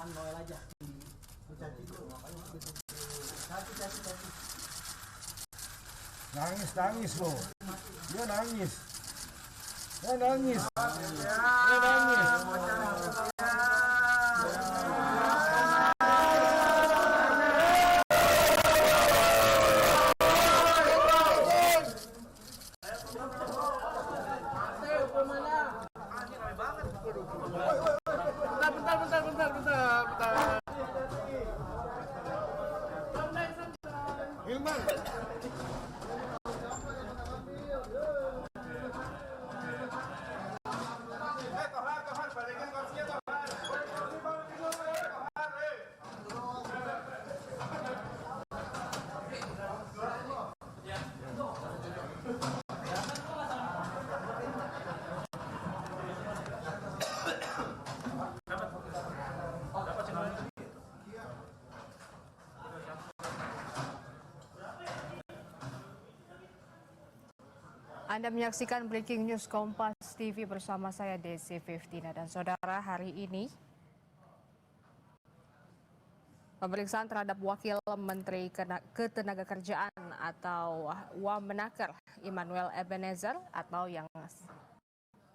makan Noel aja. Nangis loh. Dia nangis. Dia nangis. Dia nangis. Bentar. Hilman. Tohan, balikin kursinya Tohan. Anda menyaksikan Breaking News Kompas TV bersama saya Desi Fiftina dan saudara. Hari ini pemeriksaan terhadap Wakil Menteri Ketenagakerjaan atau Wamenaker Immanuel Ebenezer atau yang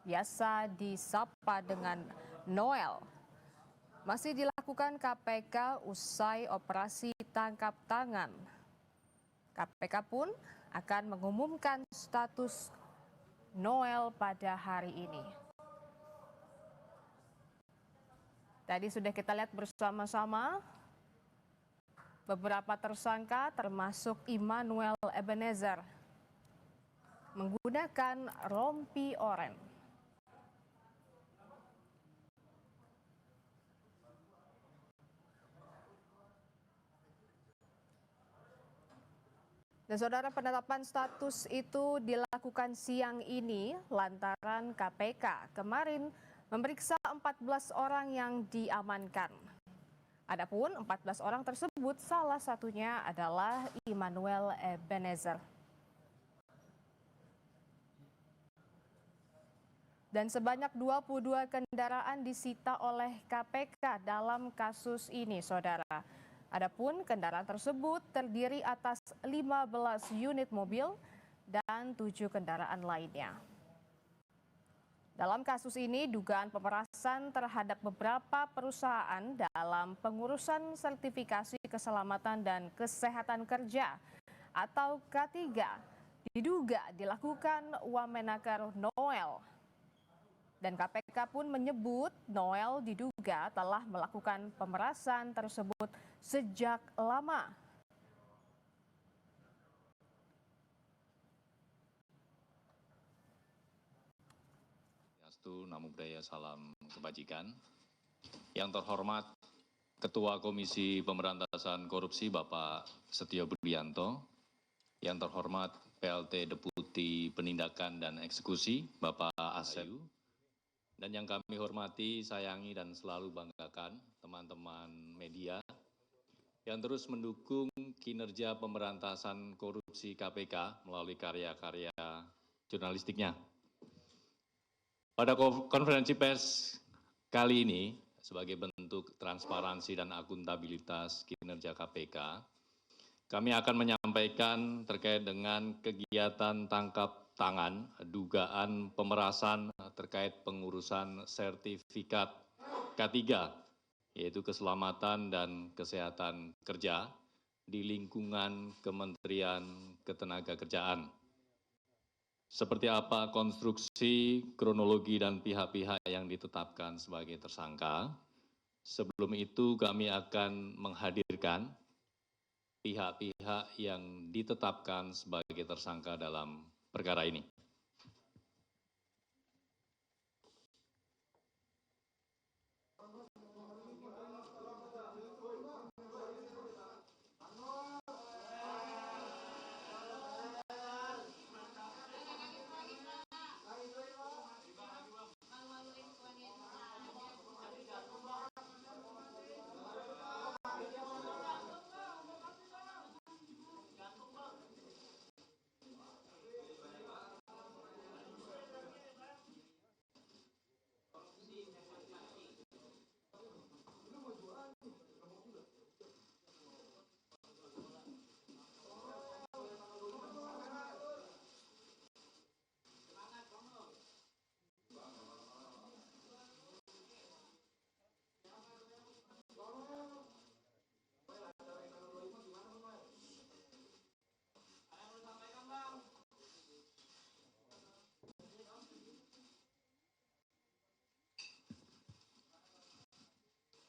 biasa disapa dengan Noel masih dilakukan KPK usai operasi tangkap tangan. KPK pun akan mengumumkan status Noel pada hari ini. Tadi sudah kita lihat bersama-sama beberapa tersangka termasuk Immanuel Ebenezer menggunakan rompi oranye. Dan saudara, penetapan status itu dilakukan siang ini lantaran KPK kemarin memeriksa 14 orang yang diamankan. Adapun 14 orang tersebut salah satunya adalah Immanuel Ebenezer. Dan sebanyak 22 kendaraan disita oleh KPK dalam kasus ini, saudara. Adapun kendaraan tersebut terdiri atas 15 unit mobil dan 7 kendaraan lainnya. Dalam kasus ini, dugaan pemerasan terhadap beberapa perusahaan dalam pengurusan sertifikasi keselamatan dan kesehatan kerja atau K3 diduga dilakukan Wamenaker Noel. Dan KPK pun menyebut Noel diduga telah melakukan pemerasan tersebut sejak lama. Namo Buddhaya, salam kebajikan. Yang terhormat Ketua Komisi Pemberantasan Korupsi Bapak Setio Budianto, yang terhormat PLT Deputi Penindakan dan Eksekusi Bapak Asep, dan yang kami hormati, sayangi, dan selalu banggakan teman-teman media yang terus mendukung kinerja pemberantasan korupsi KPK melalui karya-karya jurnalistiknya. Pada konferensi pers kali ini, sebagai bentuk transparansi dan akuntabilitas kinerja KPK, kami akan menyampaikan terkait dengan kegiatan tangkap tangan, dugaan pemerasan terkait pengurusan sertifikat K3, yaitu keselamatan dan kesehatan kerja di lingkungan Kementerian Ketenagakerjaan. Seperti apa konstruksi, kronologi, dan pihak-pihak yang ditetapkan sebagai tersangka. Sebelum itu kami akan menghadirkan pihak-pihak yang ditetapkan sebagai tersangka dalam perkara ini.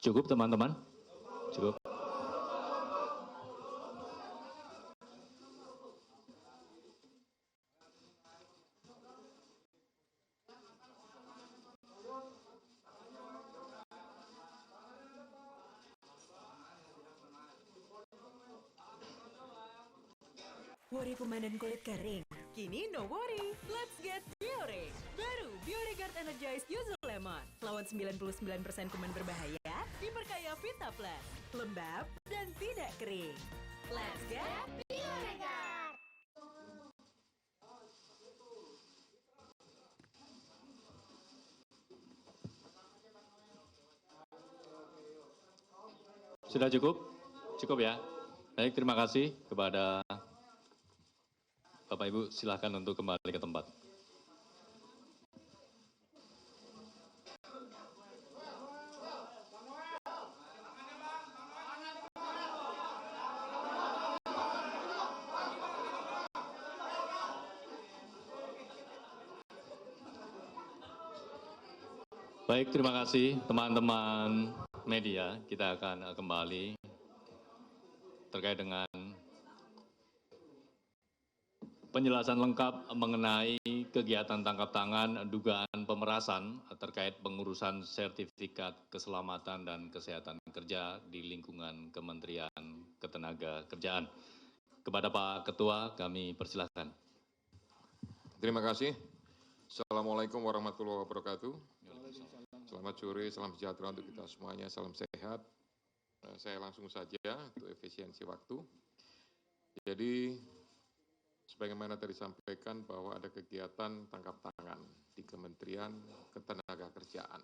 Cukup teman-teman? Cukup. Worry kuman dan kulit kering? Kini no worry, let's get Biore. Baru Biore Guard Energize Yuzu Lemon. Lawan 99% kuman berbahaya, diperkaya Vita Plus. Lembab dan tidak kering. Let's get Biore Guard. Sudah cukup? Cukup ya? Baik, terima kasih kepada Bapak Ibu, silahkan untuk kembali ke tempat. Baik, terima kasih teman-teman media. Kita akan kembali terkait dengan penjelasan lengkap mengenai kegiatan tangkap tangan dugaan pemerasan terkait pengurusan sertifikat keselamatan dan kesehatan kerja di lingkungan Kementerian Ketenagakerjaan. Kepada Pak Ketua, kami persilahkan. Terima kasih. Assalamualaikum warahmatullahi wabarakatuh. Selamat sore, salam sejahtera untuk kita semuanya, salam sehat. Saya langsung saja untuk efisiensi waktu. Jadi, sebagaimana tadi disampaikan bahwa ada kegiatan tangkap tangan di Kementerian Ketenagakerjaan.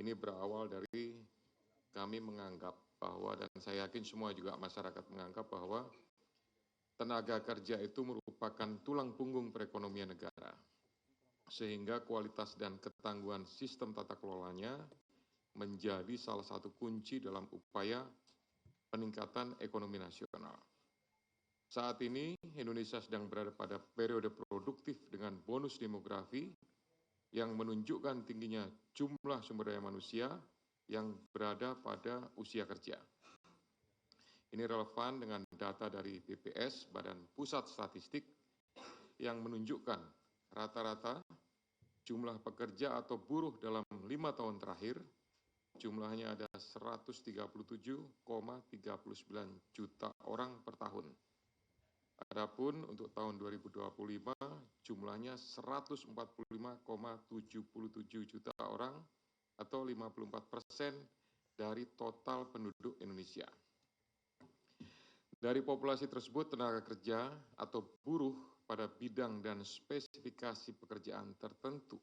Ini berawal dari kami menganggap bahwa, dan saya yakin semua juga masyarakat menganggap bahwa tenaga kerja itu merupakan tulang punggung perekonomian negara. Sehingga kualitas dan ketangguhan sistem tata kelolanya menjadi salah satu kunci dalam upaya peningkatan ekonomi nasional. Saat ini Indonesia sedang berada pada periode produktif dengan bonus demografi yang menunjukkan tingginya jumlah sumber daya manusia yang berada pada usia kerja. Ini relevan dengan data dari BPS, Badan Pusat Statistik, yang menunjukkan rata-rata jumlah pekerja atau buruh dalam 5 tahun terakhir, jumlahnya ada 137,39 juta orang per tahun. Adapun untuk tahun 2025, jumlahnya 145,77 juta orang atau 54% dari total penduduk Indonesia. Dari populasi tersebut, tenaga kerja atau buruh pada bidang dan spesifikasi pekerjaan tertentu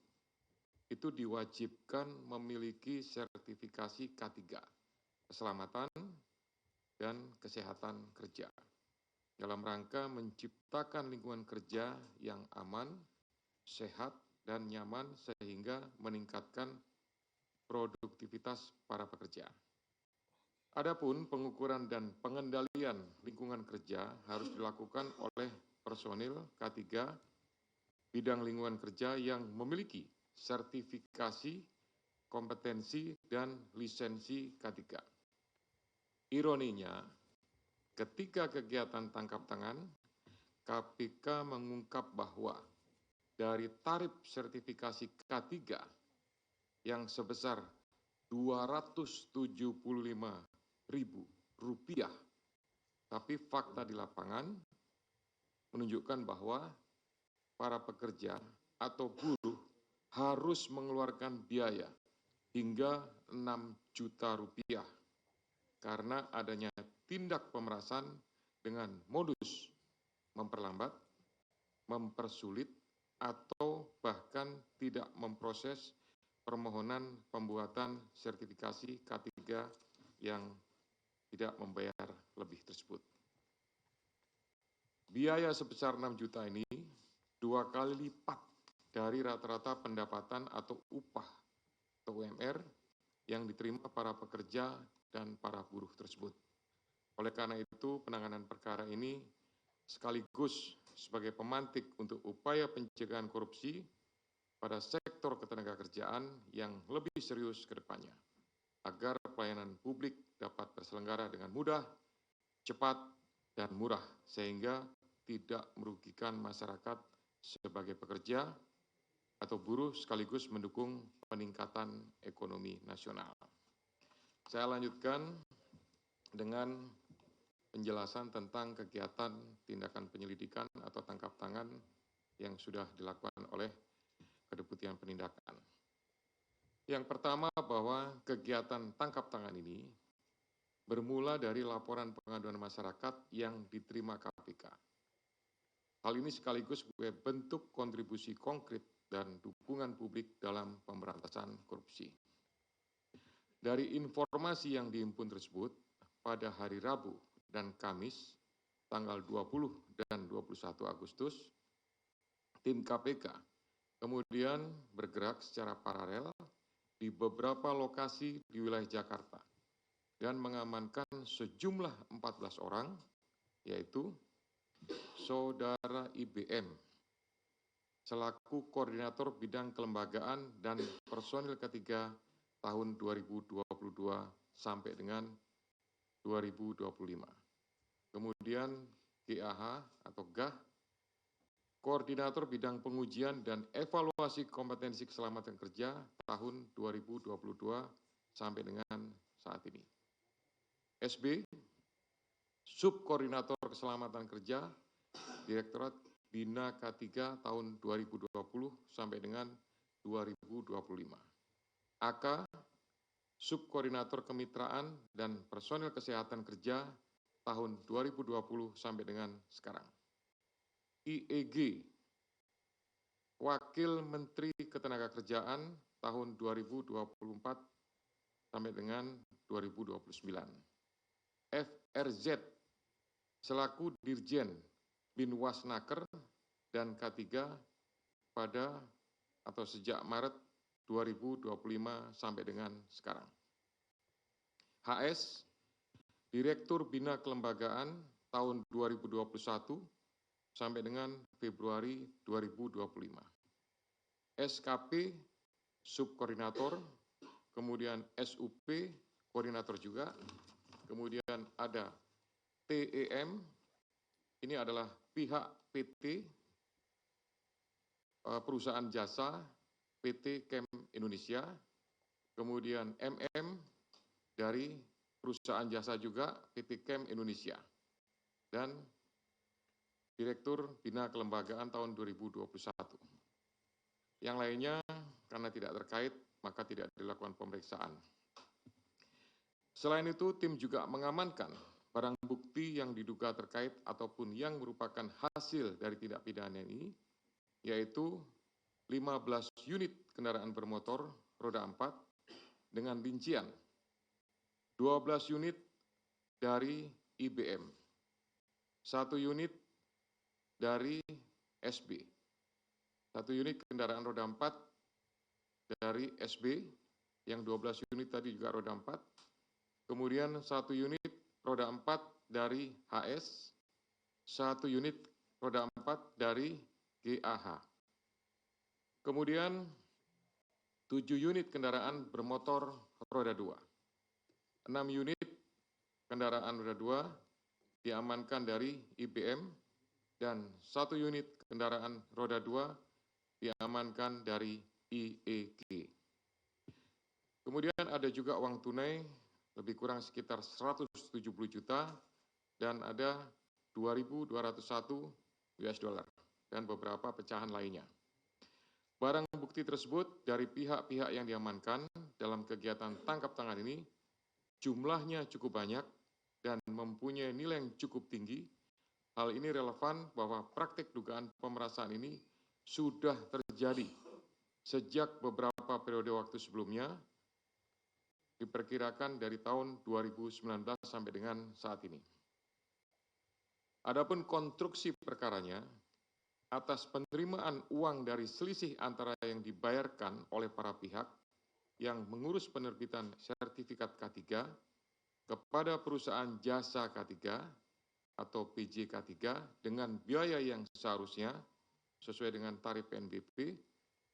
itu diwajibkan memiliki sertifikasi K3, keselamatan dan kesehatan kerja, dalam rangka menciptakan lingkungan kerja yang aman, sehat, dan nyaman sehingga meningkatkan produktivitas para pekerja. Adapun pengukuran dan pengendalian lingkungan kerja harus dilakukan oleh personil K3 bidang lingkungan kerja yang memiliki sertifikasi, kompetensi, dan lisensi K3. Ironinya, ketika kegiatan tangkap tangan, KPK mengungkap bahwa dari tarif sertifikasi K3 yang sebesar Rp275.000, tapi fakta di lapangan menunjukkan bahwa para pekerja atau buruh harus mengeluarkan biaya hingga Rp6 juta karena adanya tindak pemerasan dengan modus memperlambat, mempersulit, atau bahkan tidak memproses permohonan pembuatan sertifikasi K3 yang tidak membayar lebih tersebut. Biaya sebesar 6 juta ini 2 kali lipat dari rata-rata pendapatan atau upah atau UMR yang diterima para pekerja dan para buruh tersebut. Oleh karena itu, penanganan perkara ini sekaligus sebagai pemantik untuk upaya pencegahan korupsi pada sektor ketenagakerjaan yang lebih serius ke depannya. agar pelayanan publik dapat terselenggara dengan mudah, cepat, dan murah, sehingga tidak merugikan masyarakat sebagai pekerja atau buruh sekaligus mendukung peningkatan ekonomi nasional. Saya lanjutkan dengan penjelasan tentang kegiatan tindakan penyelidikan atau tangkap tangan yang sudah dilakukan oleh Kedeputian Penindakan. Yang pertama bahwa kegiatan tangkap tangan ini bermula dari laporan pengaduan masyarakat yang diterima KPK. Hal ini sekaligus sebagai bentuk kontribusi konkret dan dukungan publik dalam pemberantasan korupsi. Dari informasi yang dihimpun tersebut, pada hari Rabu dan Kamis, tanggal 20 dan 21 Agustus, tim KPK kemudian bergerak secara paralel di beberapa lokasi di wilayah Jakarta dan mengamankan sejumlah 14 orang, yaitu Saudara IBM, selaku Koordinator Bidang Kelembagaan dan Personil ketiga tahun 2022 sampai dengan 2025. Kemudian GAH atau GAH, Koordinator Bidang Pengujian dan Evaluasi Kompetensi Keselamatan Kerja tahun 2022 sampai dengan saat ini. SB, Subkoordinator Keselamatan Kerja, Direktorat Bina K3 tahun 2020 sampai dengan 2025. AK, Subkoordinator Kemitraan dan Personil Kesehatan Kerja tahun 2020 sampai dengan sekarang. IEG, Wakil Menteri Ketenagakerjaan tahun 2024 sampai dengan 2029. FRZ, selaku Dirjen Binwasnaker dan K3 pada atau sejak Maret 2025 sampai dengan sekarang. HS, Direktur Bina Kelembagaan tahun 2021 sampai dengan Februari 2025. SKP, Subkoordinator, kemudian SUP, Koordinator juga, kemudian ada TEM, ini adalah pihak PT, perusahaan jasa, PT Kem Indonesia, kemudian MM dari perusahaan jasa juga PT Kem Indonesia, dan Direktur Bina Kelembagaan tahun 2021. Yang lainnya karena tidak terkait maka tidak dilakukan pemeriksaan. Selain itu, tim juga mengamankan barang bukti yang diduga terkait ataupun yang merupakan hasil dari tindak pidana ini, yaitu 15 unit kendaraan bermotor roda 4 dengan rincian 12 unit dari IBM, 1 unit dari SB, 1 unit kendaraan roda 4 dari SB, yang 12 unit tadi juga roda 4, kemudian 1 unit roda 4 dari HS, 1 unit roda 4 dari GAH. Kemudian 7 unit kendaraan bermotor roda 2, 6 unit kendaraan roda 2 diamankan dari IBM, dan 1 unit kendaraan roda 2 diamankan dari IEG. Kemudian ada juga uang tunai lebih kurang sekitar 170 juta dan ada 2.201 US dollar dan beberapa pecahan lainnya. Barang bukti tersebut dari pihak-pihak yang diamankan dalam kegiatan tangkap tangan ini jumlahnya cukup banyak dan mempunyai nilai yang cukup tinggi. Hal ini relevan bahwa praktik dugaan pemerasan ini sudah terjadi sejak beberapa periode waktu sebelumnya, diperkirakan dari tahun 2019 sampai dengan saat ini. Adapun konstruksi perkaranya, atas penerimaan uang dari selisih antara yang dibayarkan oleh para pihak yang mengurus penerbitan sertifikat K3 kepada perusahaan jasa K3 atau PJK3 dengan biaya yang seharusnya sesuai dengan tarif PNBP,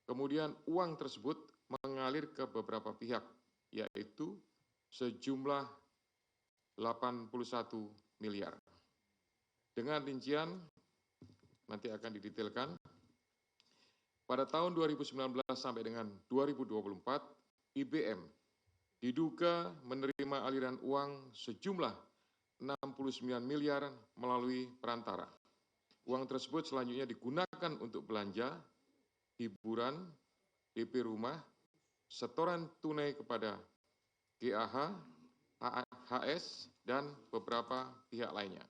kemudian uang tersebut mengalir ke beberapa pihak, yaitu sejumlah 81 miliar. Dengan rincian nanti akan didetailkan. Pada tahun 2019 sampai dengan 2024, IBM diduga menerima aliran uang sejumlah 69 miliar melalui perantara. Uang tersebut selanjutnya digunakan untuk belanja, hiburan, DP rumah, setoran tunai kepada GAH, HS, dan beberapa pihak lainnya,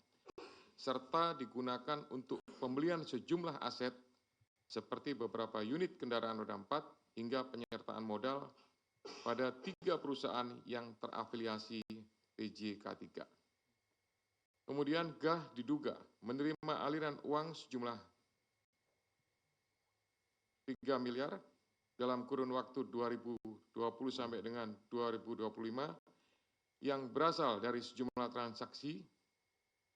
serta digunakan untuk pembelian sejumlah aset seperti beberapa unit kendaraan roda 4 hingga penyertaan modal pada 3 perusahaan yang terafiliasi PJK3. Kemudian GAH diduga menerima aliran uang sejumlah 3 miliar dalam kurun waktu 2020 sampai dengan 2025 yang berasal dari sejumlah transaksi,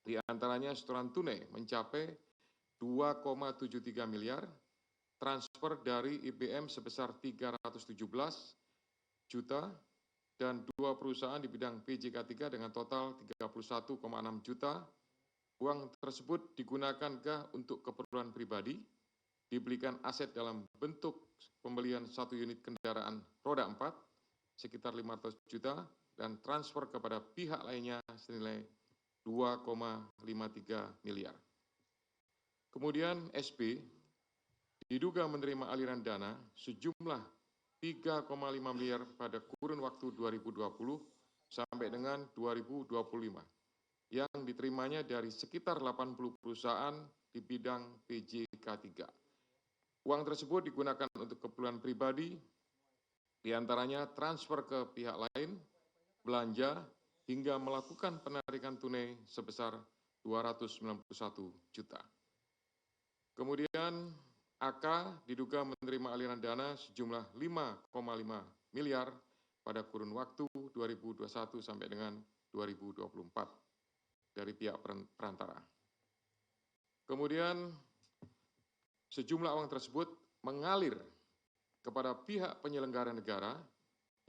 di antaranya setoran tunai mencapai 2,73 miliar, transfer dari IBM sebesar 317 juta, dan 2 perusahaan di bidang PJK3 dengan total 31,6 juta. Uang tersebut digunakan GAH untuk keperluan pribadi, dibelikan aset dalam bentuk pembelian 1 unit kendaraan roda 4 sekitar 500 juta, dan transfer kepada pihak lainnya senilai 2,53 miliar. Kemudian SB diduga menerima aliran dana sejumlah 3,5 miliar pada kurun waktu 2020 sampai dengan 2025 yang diterimanya dari sekitar 80 perusahaan di bidang PJK3. Uang tersebut digunakan untuk keperluan pribadi, diantaranya transfer ke pihak lain, belanja, hingga melakukan penarikan tunai sebesar 291 juta. Kemudian AK diduga menerima aliran dana sejumlah 5,5 miliar pada kurun waktu 2021 sampai dengan 2024 dari pihak perantara. Kemudian sejumlah uang tersebut mengalir kepada pihak penyelenggara negara,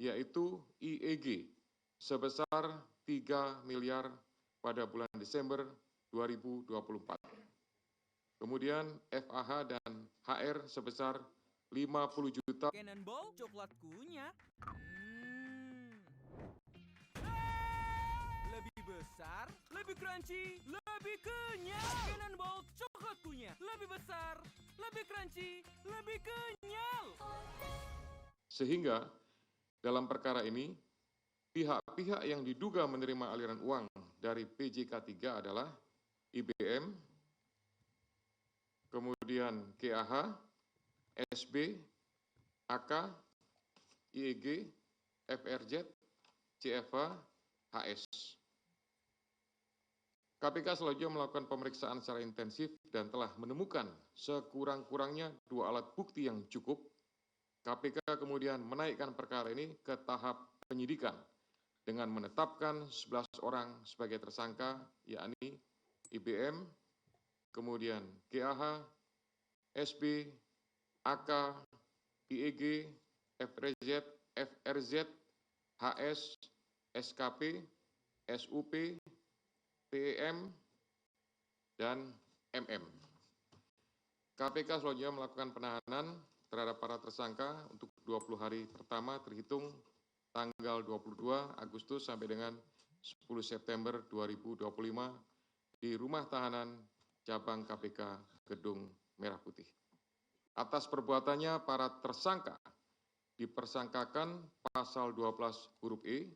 yaitu IEG, sebesar 3 miliar pada bulan Desember 2024. Kemudian FAH dan HR sebesar 50 juta. Cannonball coklat kunyah. Lebih besar, lebih crunchy, lebih kenyal. Cannonball coklat kunyah. Lebih besar, lebih crunchy, lebih kenyal. Sehingga dalam perkara ini, pihak-pihak yang diduga menerima aliran uang dari PJK3 adalah IBM, kemudian GAH, SB, AK, IEG, FRZ, CFA, HS. KPK selanjutnya melakukan pemeriksaan secara intensif dan telah menemukan sekurang-kurangnya 2 alat bukti yang cukup. KPK kemudian menaikkan perkara ini ke tahap penyidikan dengan menetapkan 11 orang sebagai tersangka, yakni IBM, kemudian GAH, SB, AK, IEG, FRZ, HS, SKP, SUP, PEM, dan MM. KPK selanjutnya melakukan penahanan terhadap para tersangka untuk 20 hari pertama terhitung tanggal 22 Agustus sampai dengan 10 September 2025 di Rumah Tahanan Cabang KPK Gedung Merah Putih. Atas perbuatannya, para tersangka dipersangkakan pasal 12 huruf E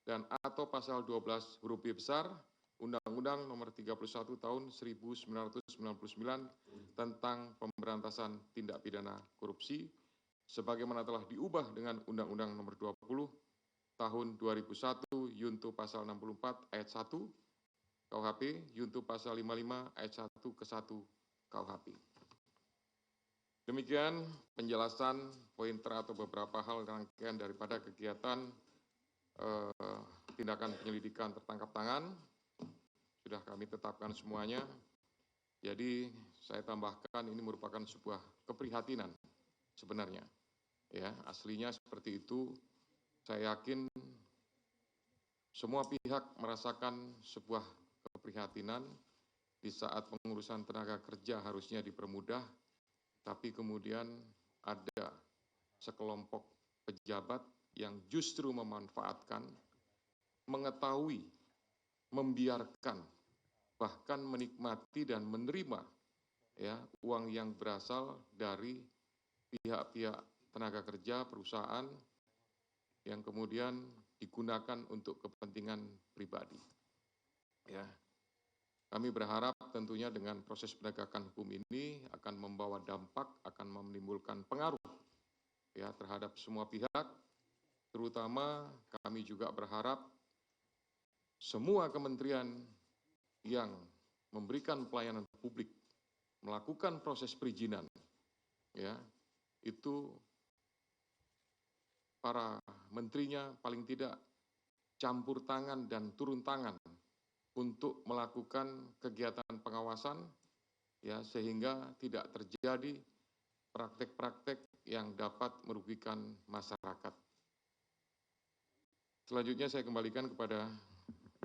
dan atau pasal 12 huruf B besar Undang-Undang Nomor 31 Tahun 1999 tentang Pemberantasan Tindak Pidana Korupsi, sebagaimana telah diubah dengan Undang-Undang Nomor 20 Tahun 2001 Yunto Pasal 64 Ayat 1 KUHP, Yunto Pasal 55 Ayat 1 ke 1 KUHP. Demikian penjelasan pointer atau beberapa hal rangkaian daripada kegiatan tindakan penyelidikan tertangkap tangan. Sudah kami tetapkan semuanya. Jadi saya tambahkan ini merupakan sebuah keprihatinan sebenarnya. Ya, aslinya seperti itu. Saya yakin Semua pihak merasakan sebuah keprihatinan di saat pengurusan tenaga kerja harusnya dipermudah, tapi kemudian ada sekelompok pejabat yang justru memanfaatkan, mengetahui, membiarkan, bahkan menikmati dan menerima ya uang yang berasal dari pihak-pihak tenaga kerja perusahaan yang kemudian digunakan untuk kepentingan pribadi. Ya, kami berharap tentunya dengan proses penegakan hukum ini akan membawa dampak, akan menimbulkan pengaruh ya terhadap semua pihak, terutama kami juga berharap semua kementerian yang memberikan pelayanan publik melakukan proses perizinan, ya itu para menterinya paling tidak campur tangan dan turun tangan untuk melakukan kegiatan pengawasan, ya sehingga tidak terjadi praktek-praktek yang dapat merugikan masyarakat. Selanjutnya saya kembalikan kepada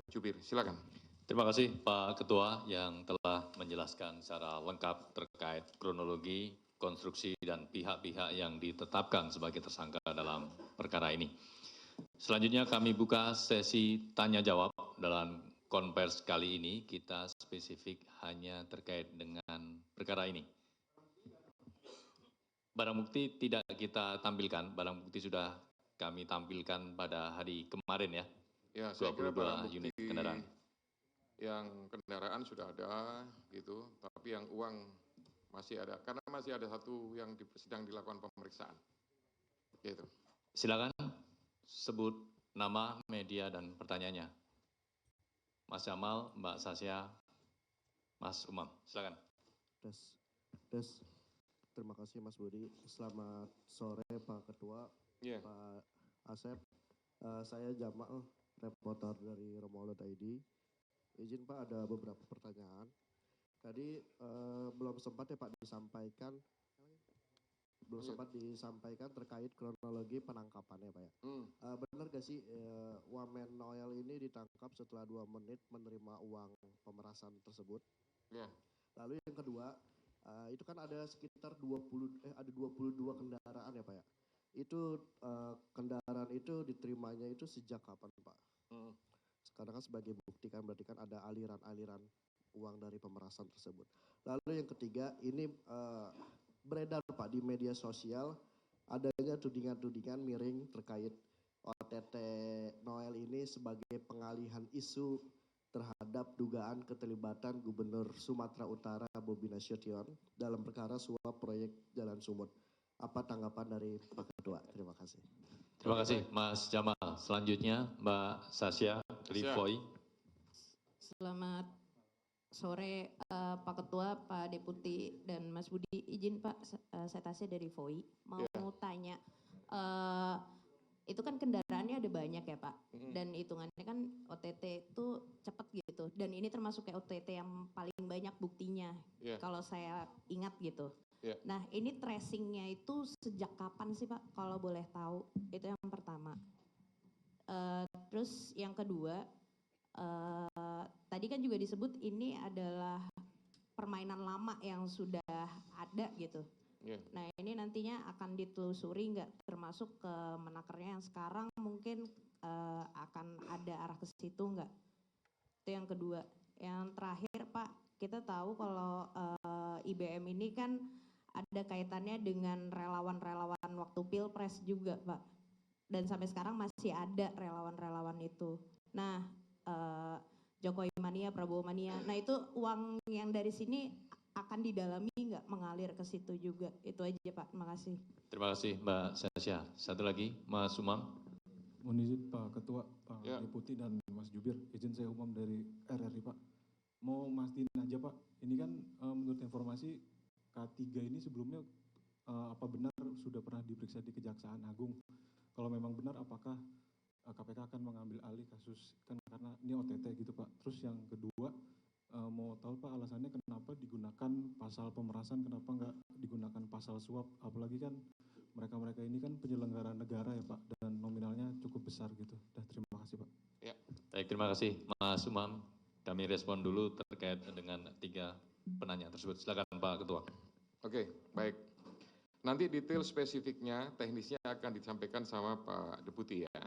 Jubir, silakan. Terima kasih Pak Ketua yang telah menjelaskan secara lengkap terkait kronologi, konstruksi, dan pihak-pihak yang ditetapkan sebagai tersangka dalam perkara ini. Selanjutnya kami buka sesi tanya-jawab. Dalam konvers kali ini kita spesifik hanya terkait dengan perkara ini. Barang bukti tidak kita tampilkan, barang bukti sudah kami tampilkan pada hari kemarin ya. Ya, saya kira barang 22 unit bukti kendaraan. yang kendaraan sudah ada gitu, tapi yang uang masih ada, karena masih ada satu yang sedang dilakukan pemeriksaan. Gitu. Silakan sebut nama, media, dan pertanyaannya. Mas Jamal, Mbak Sasya, Mas Umam, silakan. Des. Terima kasih Mas Budi. Selamat sore Pak Ketua, Yeah. Pak Asep. Saya Jamal, reporter dari Romuald.id. Izin Pak, ada beberapa pertanyaan. Tadi belum sempat ya Pak disampaikan, terkait kronologi penangkapannya Pak ya. Benar gak sih Wamen Noel ini ditangkap setelah 2 menit menerima uang pemerasan tersebut? Yeah. Lalu yang kedua, itu kan ada sekitar 22 kendaraan ya Pak ya. Itu kendaraan itu diterimanya itu sejak kapan Pak? Sekarang kan sebagai bukti kan berarti kan ada aliran-aliran uang dari pemerasan tersebut. Lalu yang ketiga, ini beredar Pak di media sosial adanya tudingan-tudingan miring terkait OTT Noel ini sebagai pengalihan isu terhadap dugaan keterlibatan Gubernur Sumatera Utara Bobi Nasution dalam perkara suap proyek Jalan Sumut. Apa tanggapan dari Pak Ketua? Terima kasih. Terima kasih Mas Jamal. Selanjutnya Mbak Sasya Livoy. Selamat sore Pak Ketua, Pak Deputi, dan Mas Budi. Izin Pak, saya Tasya dari VOI. Mau tanya, itu kan kendaraannya ada banyak ya Pak, dan hitungannya kan OTT itu cepat gitu, dan ini termasuk kayak OTT yang paling banyak buktinya, kalau saya ingat gitu. Nah ini tracingnya itu sejak kapan sih Pak, kalau boleh tahu? Itu yang pertama. Terus yang kedua, tadi kan juga disebut ini adalah permainan lama yang sudah ada gitu. Nah ini nantinya akan ditelusuri nggak, termasuk ke menakernya yang sekarang mungkin akan ada arah ke situ nggak? Itu yang kedua. Yang terakhir Pak, kita tahu kalau IBM ini kan ada kaitannya dengan relawan-relawan waktu Pilpres juga Pak. Dan sampai sekarang masih ada relawan-relawan itu. Nah Jokowi Mania, Prabowo Mania, nah itu uang yang dari sini akan didalami nggak mengalir ke situ juga? Itu aja Pak, terima kasih. Terima kasih Mbak Sasya. Satu lagi Mas Umam. Mohon izin Pak Ketua, Pak Deputi, dan Mas Jubir. Izin saya Umam dari RRI Pak. Mau mastiin aja Pak, ini kan menurut informasi K3 ini sebelumnya apa benar sudah pernah diperiksa di Kejaksaan Agung? Kalau memang benar, apakah KPK akan mengambil alih kasus, kan karena ini OTT gitu Pak. Terus yang kedua, mau tahu Pak alasannya kenapa digunakan pasal pemerasan, kenapa nggak digunakan pasal suap, apalagi kan mereka-mereka ini kan penyelenggara negara ya Pak, dan nominalnya cukup besar gitu. Terima kasih Pak. Ya. Baik, terima kasih Mas Umam. Kami respon dulu terkait dengan 3 penanya tersebut. Silakan Pak Ketua. Oke, baik. Nanti detail spesifiknya, teknisnya akan disampaikan sama Pak Deputi ya.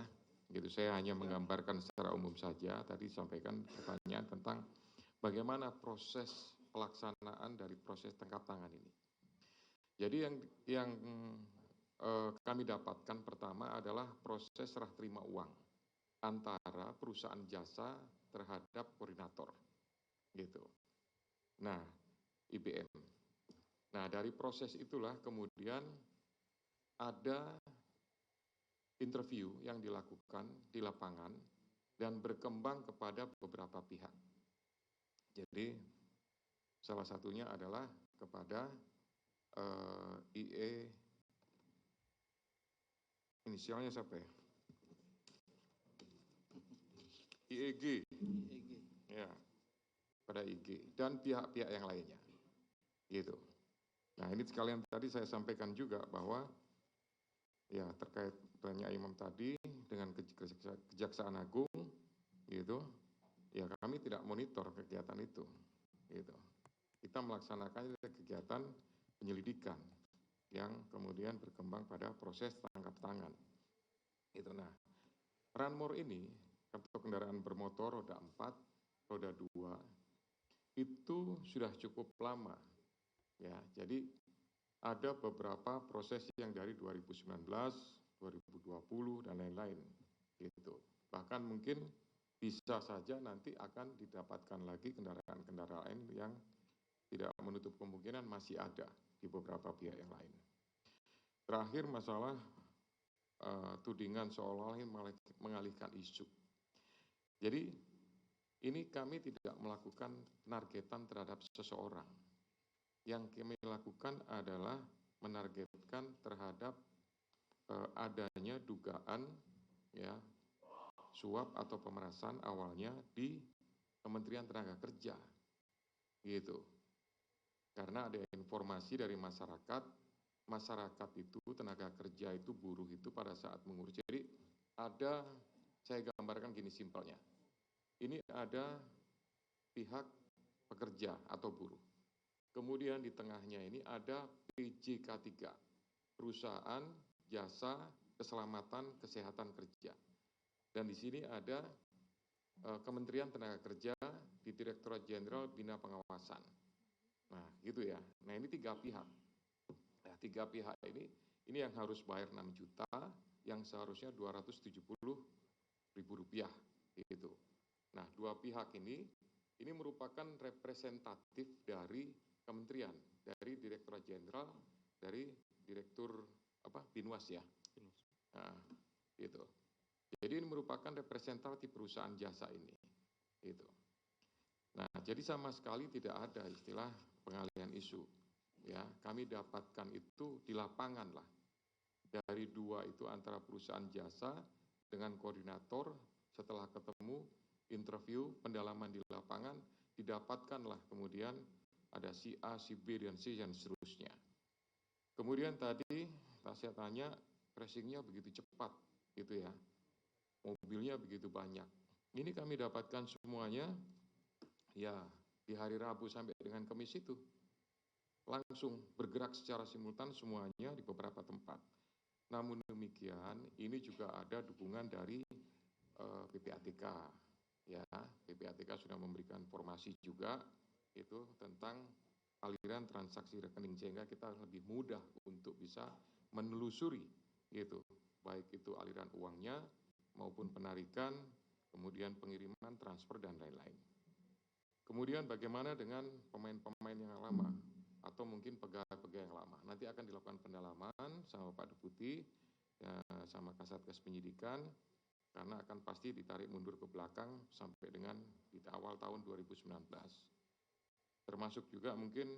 Gitu, saya hanya menggambarkan secara umum saja. Tadi sampaikan pertanyaan tentang bagaimana proses pelaksanaan dari proses tangkap tangan ini. Jadi yang kami dapatkan pertama adalah proses serah terima uang antara perusahaan jasa terhadap koordinator, gitu. Nah, IBM. Nah, dari proses itulah kemudian ada interview yang dilakukan di lapangan dan berkembang kepada beberapa pihak. Jadi, salah satunya adalah kepada IE, inisialnya siapa ya? IEG. Ya, pada IG dan pihak-pihak yang lainnya. Gitu. Nah, ini sekalian tadi saya sampaikan juga bahwa ya terkait tanya Imam tadi dengan Kejaksaan Agung gitu. Ya, kami tidak monitor kegiatan itu. Gitu. Kita melaksanakan kegiatan penyelidikan yang kemudian berkembang pada proses tangkap tangan. Itu. Nah, Ranmor ini atau kendaraan bermotor roda 4, roda 2 itu sudah cukup lama. Ya, jadi ada beberapa proses yang dari 2019, 2020 dan lain-lain gitu. Bahkan mungkin bisa saja nanti akan didapatkan lagi kendaraan-kendaraan yang tidak menutup kemungkinan masih ada di beberapa pihak yang lain. Terakhir masalah tudingan seolah-olah mengalihkan isu. Jadi ini kami tidak melakukan penargetan terhadap seseorang. Yang kami lakukan adalah menargetkan terhadap adanya dugaan ya suap atau pemerasan awalnya di Kementerian Tenaga Kerja. Gitu. Karena ada informasi dari masyarakat itu tenaga kerja itu buruh itu pada saat mengurus. Jadi ada, saya gambarkan gini simpelnya. Ini ada pihak pekerja atau buruh. Kemudian di tengahnya ini ada PJK3, Perusahaan Jasa Keselamatan Kesehatan Kerja. Dan di sini ada Kementerian Tenaga Kerja di Direktorat Jenderal Bina Pengawasan. Nah, gitu ya. Nah, ini 3 pihak. Nah, 3 pihak ini yang harus bayar 6 juta, yang seharusnya Rp270.000 gitu. Nah, 2 pihak ini merupakan representatif dari kementerian, dari Direktorat Jenderal, dari Direktur Binwas ya. Nah, gitu. Jadi ini merupakan representatif perusahaan jasa ini. Gitu. Nah, jadi sama sekali tidak ada istilah pengalihan isu. Ya, kami dapatkan itu di lapangan lah. Dari 2 itu antara perusahaan jasa dengan koordinator, setelah ketemu, interview, pendalaman di lapangan, didapatkanlah kemudian ada si A, si B, dan C, dan seterusnya. Kemudian tadi saya tanya, tracingnya begitu cepat, gitu ya. Mobilnya begitu banyak. Ini kami dapatkan semuanya, ya di hari Rabu sampai dengan Kamis itu. Langsung bergerak secara simultan semuanya di beberapa tempat. Namun demikian, ini juga ada dukungan dari PPATK. Ya, PPATK sudah memberikan informasi juga itu tentang aliran transaksi rekening sehingga kita lebih mudah untuk bisa menelusuri gitu, baik itu aliran uangnya maupun penarikan, kemudian pengiriman, transfer dan lain-lain. Kemudian bagaimana dengan pemain-pemain yang lama atau mungkin pegawai-pegawai yang lama? Nanti akan dilakukan pendalaman sama Pak Deputi ya, sama Kasatgas Penyidikan karena akan pasti ditarik mundur ke belakang sampai dengan di awal tahun 2019. Termasuk juga mungkin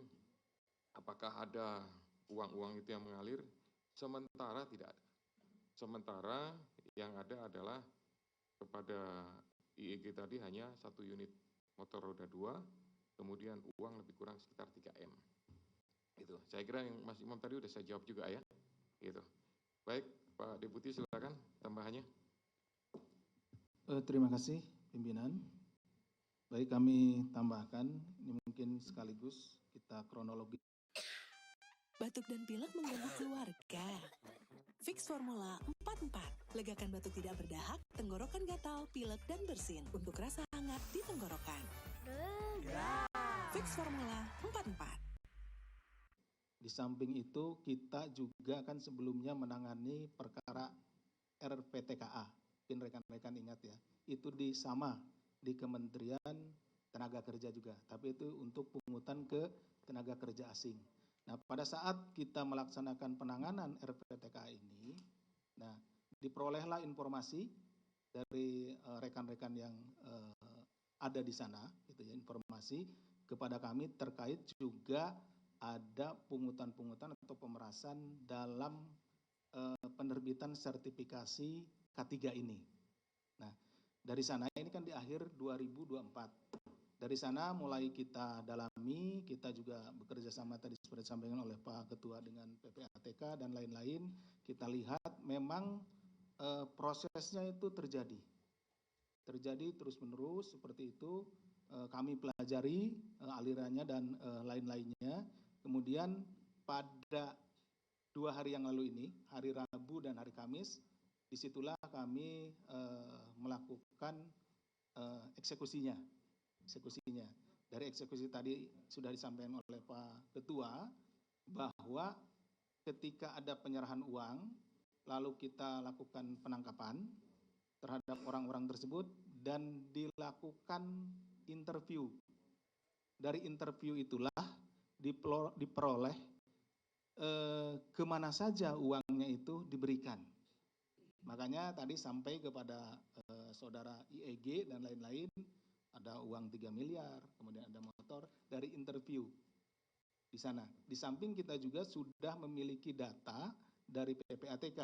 apakah ada uang-uang itu yang mengalir? Sementara tidak ada. Sementara yang ada adalah kepada IEG tadi hanya 1 unit motor roda 2, kemudian uang lebih kurang sekitar 3M. Itu. Saya kira yang Mas Imam tadi udah saya jawab juga ya. Gitu. Baik, Pak Deputi silakan tambahannya. Terima kasih. pimpinan. Baik, kami tambahkan, ini mungkin sekaligus kita kronologi. Batuk dan pilek mengganggu keluarga. Fix Formula 44. Legakan batuk tidak berdahak, tenggorokan gatal, pilek, dan bersin. Untuk rasa hangat di tenggorokan. Fix Formula 44. Di samping itu kita juga kan sebelumnya menangani perkara RPTKA, mungkin rekan-rekan ingat ya, itu di Kementerian Tenaga Kerja juga, tapi itu untuk pungutan ke tenaga kerja asing. Nah, pada saat kita melaksanakan penanganan RPTKA ini, nah diperolehlah informasi dari rekan-rekan yang ada di sana, gitu ya, informasi kepada kami terkait juga ada pungutan-pungutan atau pemerasan dalam penerbitan sertifikasi K3 ini. Nah, dari sana ini kan di akhir 2024. Dari sana mulai kita dalami, kita juga bekerja sama tadi seperti disampaikan oleh Pak Ketua dengan PPATK dan lain-lain. Kita lihat memang prosesnya itu terjadi terus-menerus seperti itu. Kami pelajari alirannya dan lain-lainnya. Kemudian pada 2 hari yang lalu ini, hari Rabu dan hari Kamis, disitulah kami melakukan eksekusinya. Dari eksekusi tadi sudah disampaikan oleh Pak Ketua bahwa ketika ada penyerahan uang, lalu kita lakukan penangkapan terhadap orang-orang tersebut dan dilakukan interview. Dari interview itulah diperoleh kemana saja uangnya itu diberikan. Makanya tadi sampai kepada saudara IEG dan lain-lain, ada uang 3 miliar, kemudian ada motor, dari interview di sana. Di samping kita juga sudah memiliki data dari PPATK,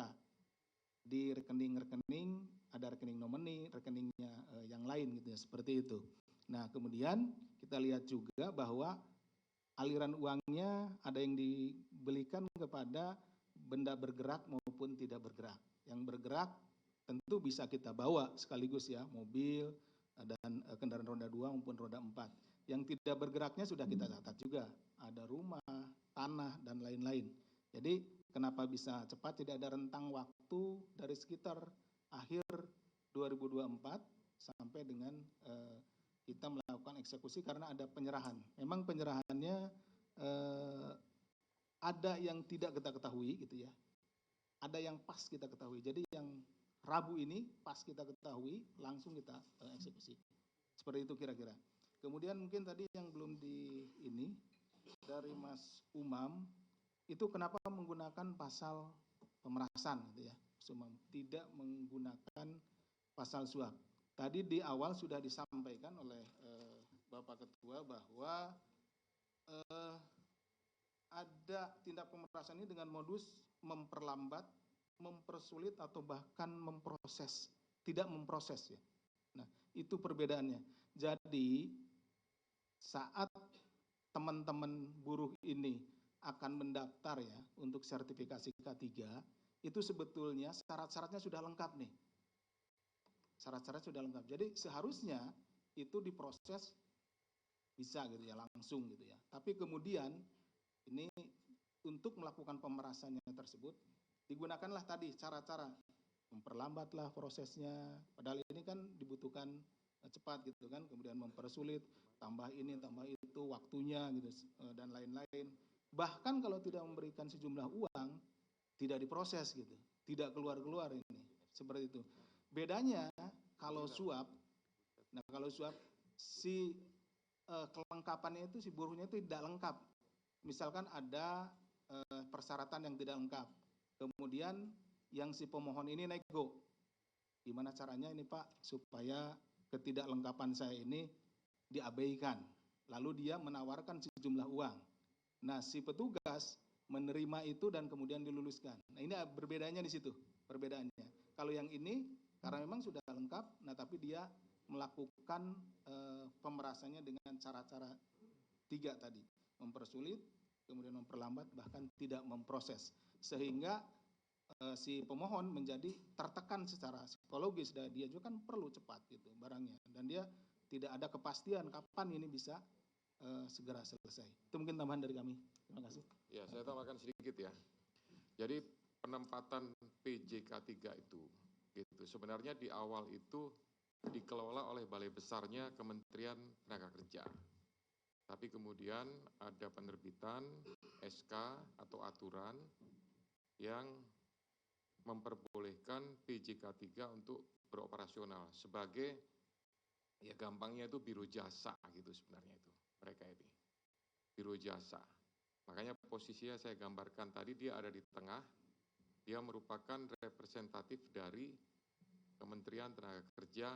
di rekening-rekening, ada rekening nomini, rekeningnya yang lain gitu ya, seperti itu. Nah, kemudian kita lihat juga bahwa aliran uangnya ada yang dibelikan kepada benda bergerak maupun tidak bergerak. Yang bergerak tentu bisa kita bawa sekaligus ya, mobil dan kendaraan roda 2 maupun roda 4. Yang tidak bergeraknya sudah kita catat juga, ada rumah, tanah, dan lain-lain. Jadi kenapa bisa cepat, tidak ada rentang waktu dari sekitar akhir 2024 sampai dengan kita melakukan eksekusi karena ada penyerahan. Memang penyerahannya ada yang tidak kita ketahui gitu ya, ada yang pas kita ketahui. Jadi yang Rabu ini pas kita ketahui, langsung kita eksekusi. Seperti itu kira-kira. Kemudian mungkin tadi yang belum ini dari Mas Umam, itu kenapa menggunakan pasal pemerasan gitu ya, tidak menggunakan pasal suap. Tadi di awal sudah disampaikan oleh Bapak Ketua bahwa ada tindak pemerasan ini dengan modus memperlambat, mempersulit atau bahkan memproses, tidak memproses ya. Nah, itu perbedaannya. Jadi saat teman-teman buruh ini akan mendaftar ya untuk sertifikasi K3, itu sebetulnya syarat-syaratnya sudah lengkap nih. Syarat-syarat sudah lengkap. Jadi seharusnya itu diproses bisa gitu ya, langsung gitu ya. Tapi kemudian ini untuk melakukan pemerasannya tersebut digunakanlah tadi cara-cara memperlambatlah prosesnya. Padahal ini kan dibutuhkan cepat gitu kan, kemudian mempersulit, tambah ini, tambah itu, waktunya gitu dan lain-lain. Bahkan kalau tidak memberikan sejumlah uang, tidak diproses gitu, tidak keluar-keluar ini, seperti itu. Bedanya kalau suap, nah kalau suap si kelengkapannya itu si buruhnya itu tidak lengkap. Misalkan ada persyaratan yang tidak lengkap, kemudian yang si pemohon ini nego, gimana caranya ini Pak supaya ketidaklengkapan saya ini diabaikan, lalu dia menawarkan sejumlah uang. Nah si petugas menerima itu dan kemudian diluluskan. Nah ini berbedanya di situ, perbedaannya. Kalau yang ini karena memang sudah lengkap, nah tapi dia melakukan pemerasannya dengan cara-cara 3 tadi, mempersulit, kemudian memperlambat, bahkan tidak memproses, sehingga si pemohon menjadi tertekan secara psikologis dan dia juga kan perlu cepat gitu barangnya dan dia tidak ada kepastian kapan ini bisa segera selesai. Itu mungkin tambahan dari kami. Terima kasih. Ya, saya tambahkan sedikit ya. Jadi penempatan PJK 3 itu gitu. Sebenarnya di awal itu dikelola oleh Balai Besarnya Kementerian Tenaga Kerja. Tapi kemudian ada penerbitan SK atau aturan yang memperbolehkan PJK 3 untuk beroperasional sebagai, ya gampangnya itu biro jasa gitu sebenarnya itu, mereka ini. Biro jasa. Makanya posisinya saya gambarkan tadi dia ada di tengah, dia merupakan representatif dari Kementerian Tenaga Kerja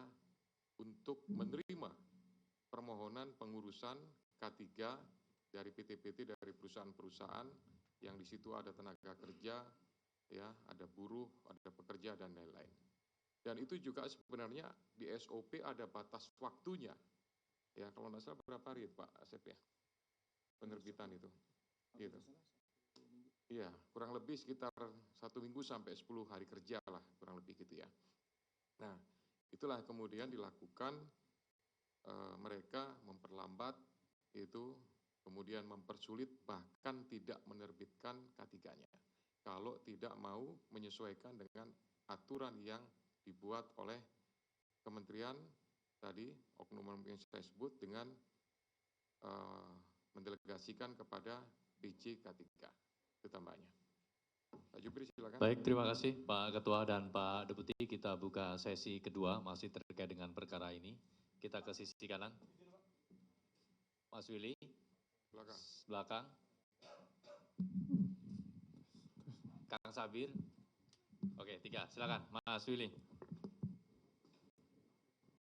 untuk menerima permohonan pengurusan K3 dari PT-PT, dari perusahaan-perusahaan yang di situ ada tenaga kerja, ya, ada buruh, ada pekerja dan lain-lain. Dan itu juga sebenarnya di SOP ada batas waktunya. Ya, kalau nggak salah berapa hari Pak Asep ya? Penerbitan itu. Gitu. Iya, kurang lebih sekitar 1 minggu sampai 10 hari kerja lah, kurang lebih gitu ya. Nah, itulah kemudian dilakukan mereka memperlambat itu, kemudian mempersulit bahkan tidak menerbitkan K3-nya. Kalau tidak mau menyesuaikan dengan aturan yang dibuat oleh kementerian tadi, oknum yang saya sebut dengan mendelegasikan kepada PJ K3. Itu tambahnya. Pak Jubri silakan. Baik, terima kasih Pak Ketua dan Pak Deputi. Kita buka sesi kedua masih terkait dengan perkara ini. Kita ke sisi kanan. Mas Willy. Belakang. Kang Sabir. Oke, 3. Silakan Mas Willy.